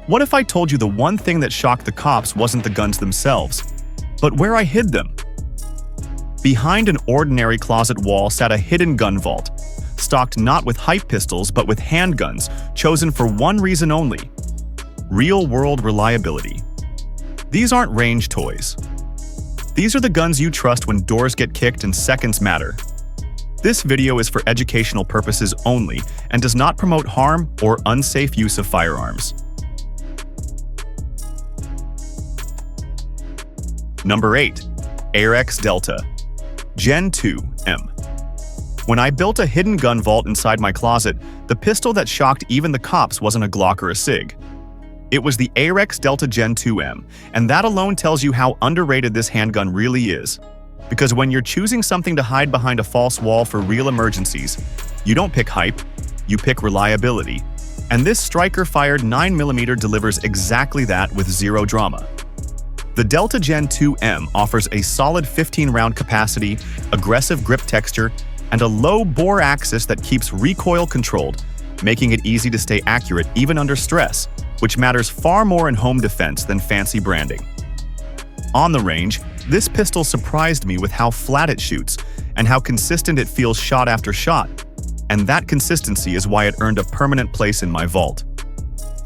What if I told you the one thing that shocked the cops wasn't the guns themselves, but where I hid them? Behind an ordinary closet wall sat a hidden gun vault, stocked not with hype pistols but with handguns, chosen for one reason only: real-world reliability. These aren't range toys. These are the guns you trust when doors get kicked and seconds matter. This video is for educational purposes only and does not promote harm or unsafe use of firearms. Number 8. AREX Delta Gen 2M. When I built a hidden gun vault inside my closet, the pistol that shocked even the cops wasn't a Glock or a SIG. It was the AREX Delta Gen 2M, and that alone tells you how underrated this handgun really is. Because when you're choosing something to hide behind a false wall for real emergencies, you don't pick hype, you pick reliability. And this striker-fired 9mm delivers exactly that with zero drama. The Delta Gen 2M offers a solid 15-round capacity, aggressive grip texture, and a low bore axis that keeps recoil controlled, making it easy to stay accurate even under stress, which matters far more in home defense than fancy branding. On the range, this pistol surprised me with how flat it shoots and how consistent it feels shot after shot, and that consistency is why it earned a permanent place in my vault.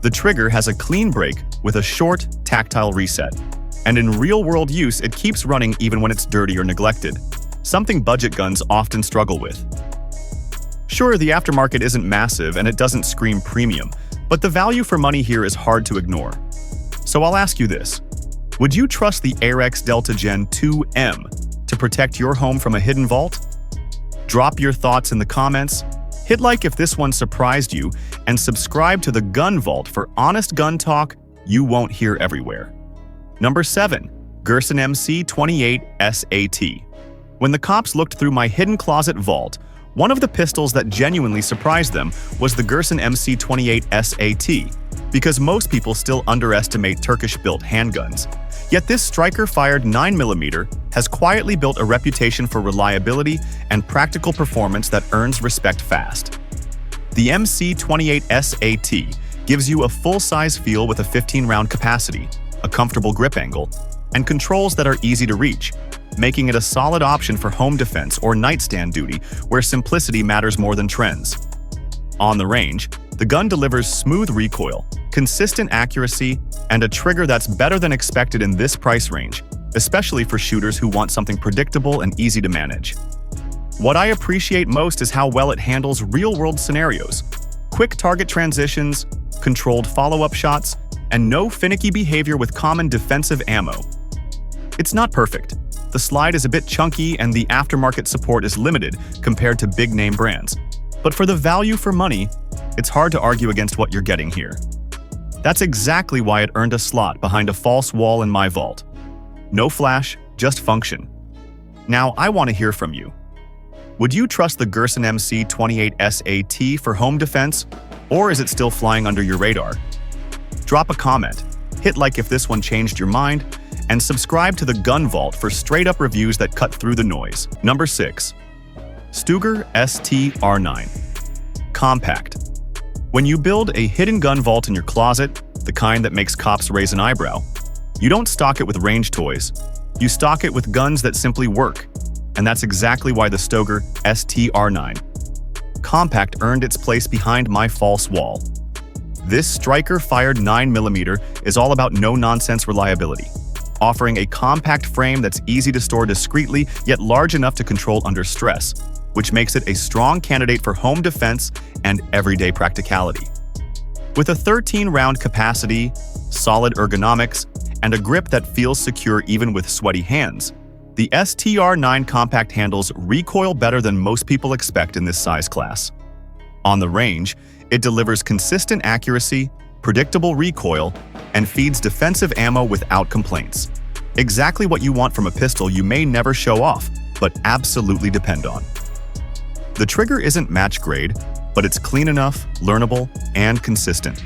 The trigger has a clean break with a short, tactile reset, and in real-world use it keeps running even when it's dirty or neglected, something budget guns often struggle with. Sure, the aftermarket isn't massive and it doesn't scream premium, but the value for money here is hard to ignore. So I'll ask you this. Would you trust the AREX Delta Gen 2M to protect your home from a hidden vault? Drop your thoughts in the comments, hit like if this one surprised you, and subscribe to the Gun Vault for honest gun talk you won't hear everywhere. Number 7. Girsan MC28 SAT. When the cops looked through my hidden closet vault, one of the pistols that genuinely surprised them was the Girsan MC28 SAT, because most people still underestimate Turkish-built handguns. Yet this striker-fired 9mm has quietly built a reputation for reliability and practical performance that earns respect fast. The MC28 SAT gives you a full-size feel with a 15-round capacity, a comfortable grip angle, and controls that are easy to reach, making it a solid option for home defense or nightstand duty where simplicity matters more than trends. On the range, the gun delivers smooth recoil, consistent accuracy, and a trigger that's better than expected in this price range, especially for shooters who want something predictable and easy to manage. What I appreciate most is how well it handles real-world scenarios, quick target transitions, controlled follow-up shots, and no finicky behavior with common defensive ammo. It's not perfect. The slide is a bit chunky and the aftermarket support is limited compared to big-name brands. But for the value for money, it's hard to argue against what you're getting here. That's exactly why it earned a slot behind a false wall in my vault. No flash, just function. Now, I want to hear from you. Would you trust the Girsan MC28 SAT for home defense, or is it still flying under your radar? Drop a comment, hit like if this one changed your mind, and subscribe to the Gun Vault for straight-up reviews that cut through the noise. Number 6. Stoeger STR9. Compact. When you build a hidden gun vault in your closet, the kind that makes cops raise an eyebrow, you don't stock it with range toys. You stock it with guns that simply work. And that's exactly why the Stoeger STR9 Compact earned its place behind my false wall. This striker-fired 9mm is all about no-nonsense reliability, offering a compact frame that's easy to store discreetly yet large enough to control under stress, which makes it a strong candidate for home defense and everyday practicality. With a 13-round capacity, solid ergonomics, and a grip that feels secure even with sweaty hands, the STR9 Compact handles recoil better than most people expect in this size class. On the range, it delivers consistent accuracy, predictable recoil, and feeds defensive ammo without complaints. Exactly what you want from a pistol you may never show off, but absolutely depend on. The trigger isn't match grade, but it's clean enough, learnable, and consistent,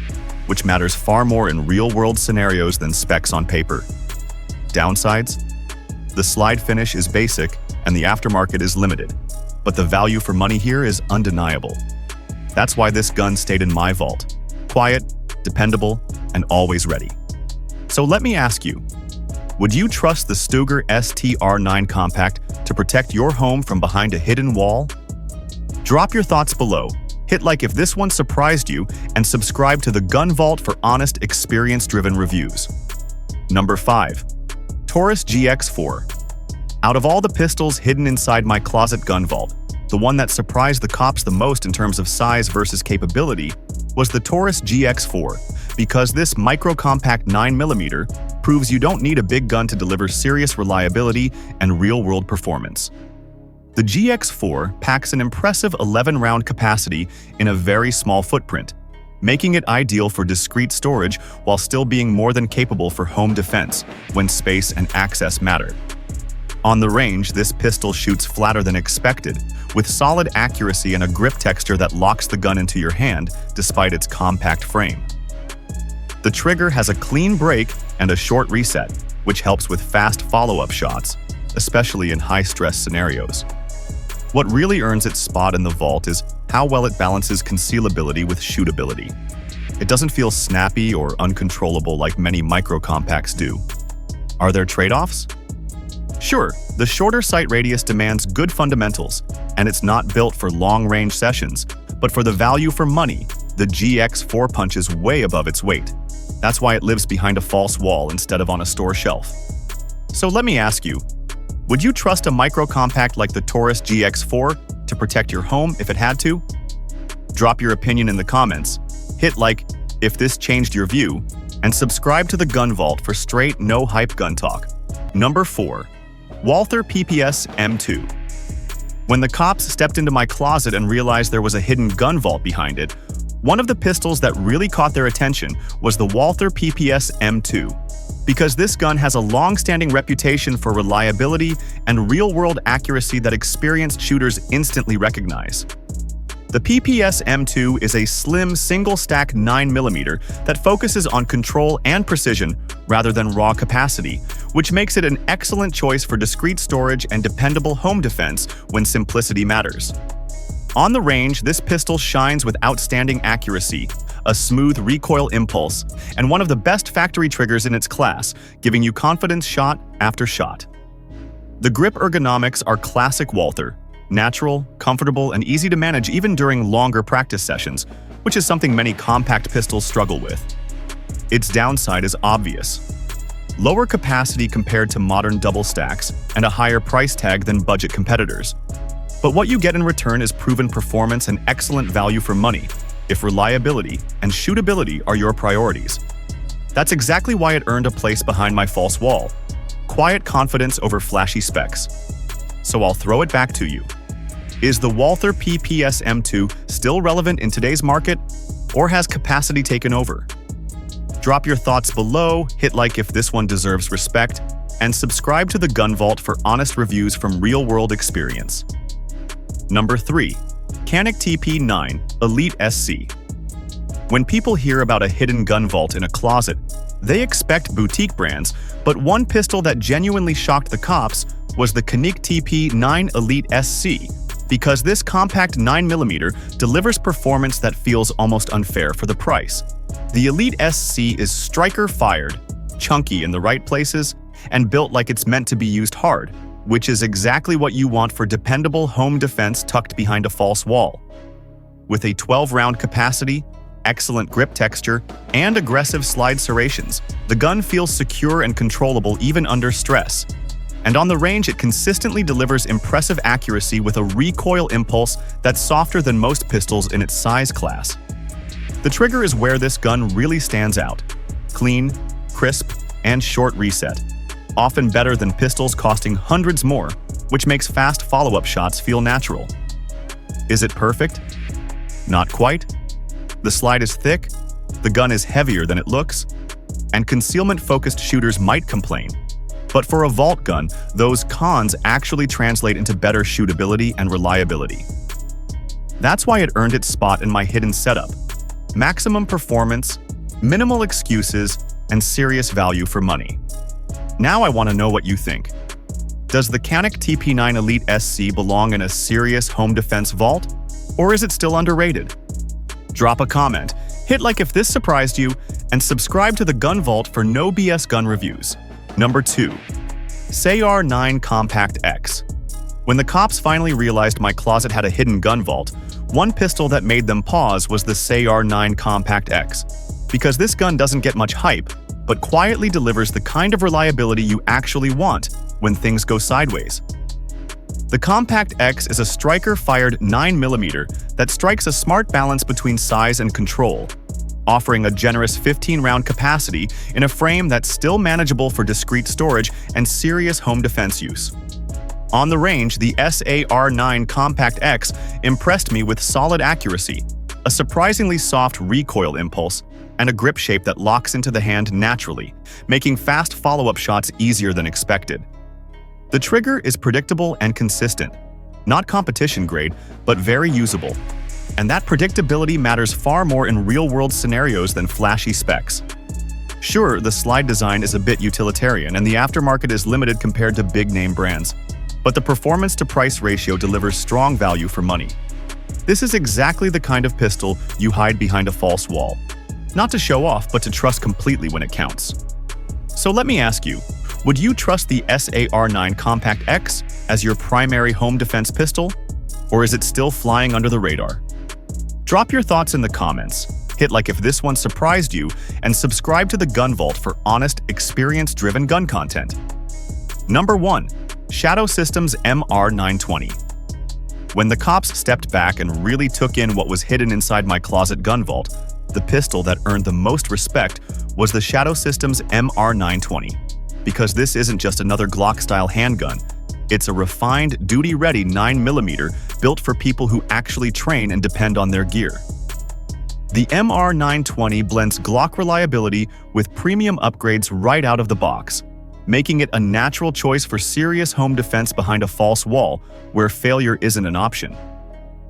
which matters far more in real-world scenarios than specs on paper. Downsides? The slide finish is basic and the aftermarket is limited, but the value for money here is undeniable. That's why this gun stayed in my vault. Quiet, dependable, and always ready. So let me ask you, would you trust the Stoeger STR9 Compact to protect your home from behind a hidden wall? Drop your thoughts below, hit like if this one surprised you, and subscribe to the Gun Vault for honest, experience-driven reviews. Number 5. Taurus GX4. Out of all the pistols hidden inside my closet gun vault, the one that surprised the cops the most in terms of size versus capability was the Taurus GX4, because this micro-compact 9mm proves you don't need a big gun to deliver serious reliability and real-world performance. The GX4 packs an impressive 11-round capacity in a very small footprint, making it ideal for discreet storage while still being more than capable for home defense when space and access matter. On the range, this pistol shoots flatter than expected, with solid accuracy and a grip texture that locks the gun into your hand despite its compact frame. The trigger has a clean break and a short reset, which helps with fast follow-up shots, especially in high-stress scenarios. What really earns its spot in the vault is how well it balances concealability with shootability. It doesn't feel snappy or uncontrollable like many micro-compacts do. Are there trade-offs? Sure, the shorter sight radius demands good fundamentals, and it's not built for long-range sessions, but for the value for money, the GX4 punches way above its weight. That's why it lives behind a false wall instead of on a store shelf. So let me ask you, would you trust a micro-compact like the Taurus GX4 to protect your home if it had to? Drop your opinion in the comments, hit like if this changed your view, and subscribe to the Gun Vault for straight, no-hype gun talk. Number 4. Walther PPS M2. When the cops stepped into my closet and realized there was a hidden gun vault behind it, one of the pistols that really caught their attention was the Walther PPS M2, because this gun has a long-standing reputation for reliability and real-world accuracy that experienced shooters instantly recognize. The PPS M2 is a slim single-stack 9mm that focuses on control and precision rather than raw capacity, which makes it an excellent choice for discreet storage and dependable home defense when simplicity matters. On the range, this pistol shines with outstanding accuracy, a smooth recoil impulse, and one of the best factory triggers in its class, giving you confidence shot after shot. The grip ergonomics are classic Walther, natural, comfortable, and easy to manage even during longer practice sessions, which is something many compact pistols struggle with. Its downside is obvious. Lower capacity compared to modern double stacks, and a higher price tag than budget competitors. But what you get in return is proven performance and excellent value for money, if reliability and shootability are your priorities. That's exactly why it earned a place behind my false wall. Quiet confidence over flashy specs. So I'll throw it back to you. Is the Walther PPS M2 still relevant in today's market, or has capacity taken over? Drop your thoughts below, hit like if this one deserves respect, and subscribe to the Gun Vault for honest reviews from real-world experience. Number 3. Canik TP9 Elite SC. When people hear about a hidden gun vault in a closet, they expect boutique brands, but one pistol that genuinely shocked the cops was the Canik TP9 Elite SC, because this compact 9mm delivers performance that feels almost unfair for the price. The Elite SC is striker-fired, chunky in the right places, and built like it's meant to be used hard, which is exactly what you want for dependable home defense tucked behind a false wall. With a 12-round capacity, excellent grip texture, and aggressive slide serrations, the gun feels secure and controllable even under stress. And on the range, it consistently delivers impressive accuracy with a recoil impulse that's softer than most pistols in its size class. The trigger is where this gun really stands out. Clean, crisp, and short reset. Often better than pistols costing hundreds more, which makes fast follow-up shots feel natural. Is it perfect? Not quite. The slide is thick, the gun is heavier than it looks, and concealment-focused shooters might complain. But for a vault gun, those cons actually translate into better shootability and reliability. That's why it earned its spot in my hidden setup. Maximum performance, minimal excuses, and serious value for money. Now I want to know what you think. Does the Canik TP9 Elite SC belong in a serious home defense vault? Or is it still underrated? Drop a comment, Hit like if this surprised you, and subscribe to the Gun Vault for no BS gun reviews. Number 2. AR9 Compact X. When the cops finally realized my closet had a hidden gun vault, one pistol that made them pause was the AR9 Compact X. Because this gun doesn't get much hype, but quietly delivers the kind of reliability you actually want when things go sideways. The Compact X is a striker-fired 9mm that strikes a smart balance between size and control, offering a generous 15-round capacity in a frame that's still manageable for discreet storage and serious home defense use. On the range, the AR9 Compact X impressed me with solid accuracy, a surprisingly soft recoil impulse, and a grip shape that locks into the hand naturally, making fast follow-up shots easier than expected. The trigger is predictable and consistent, not competition grade, but very usable. And that predictability matters far more in real-world scenarios than flashy specs. Sure, the slide design is a bit utilitarian and the aftermarket is limited compared to big-name brands, but the performance-to-price ratio delivers strong value for money. This is exactly the kind of pistol you hide behind a false wall. Not to show off, but to trust completely when it counts. So let me ask you, would you trust the AR9 Compact X as your primary home defense pistol? Or is it still flying under the radar? Drop your thoughts in the comments, hit like if this one surprised you, and subscribe to the Gun Vault for honest, experience-driven gun content. Number 1. Shadow Systems MR920. When the cops stepped back and really took in what was hidden inside my closet gun vault, the pistol that earned the most respect was the Shadow Systems MR920. Because this isn't just another Glock-style handgun, it's a refined, duty-ready 9mm built for people who actually train and depend on their gear. The MR920 blends Glock reliability with premium upgrades right out of the box, making it a natural choice for serious home defense behind a false wall where failure isn't an option.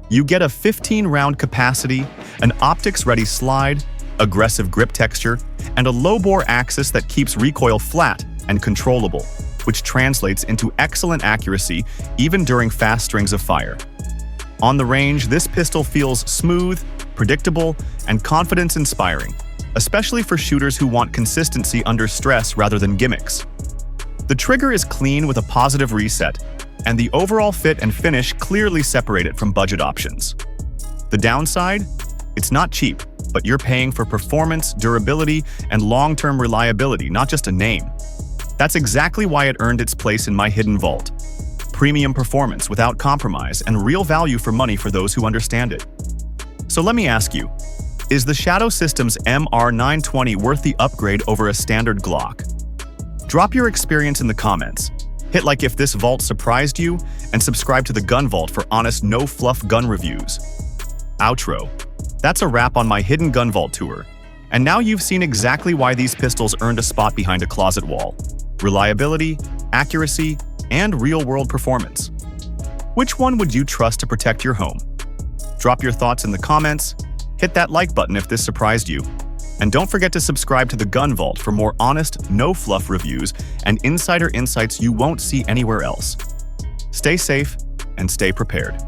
You get a 15-round capacity, an optics-ready slide, aggressive grip texture, and a low-bore axis that keeps recoil flat and controllable, which translates into excellent accuracy even during fast strings of fire. On the range, this pistol feels smooth, predictable, and confidence-inspiring, especially for shooters who want consistency under stress rather than gimmicks. The trigger is clean with a positive reset, and the overall fit and finish clearly separate it from budget options. The downside? It's not cheap, but you're paying for performance, durability, and long-term reliability, not just a name. That's exactly why it earned its place in my hidden vault. Premium performance without compromise and real value for money for those who understand it. So let me ask you, is the Shadow Systems MR920 worth the upgrade over a standard Glock? Drop your experience in the comments. Hit like if this vault surprised you, and subscribe to the Gun Vault for honest, no-fluff gun reviews. Outro. That's a wrap on my hidden Gun Vault tour. And now you've seen exactly why these pistols earned a spot behind a closet wall. Reliability, accuracy, and real-world performance. Which one would you trust to protect your home? Drop your thoughts in the comments, hit that like button if this surprised you, and don't forget to subscribe to the Gun Vault for more honest, no-fluff reviews and insider insights you won't see anywhere else. Stay safe and stay prepared.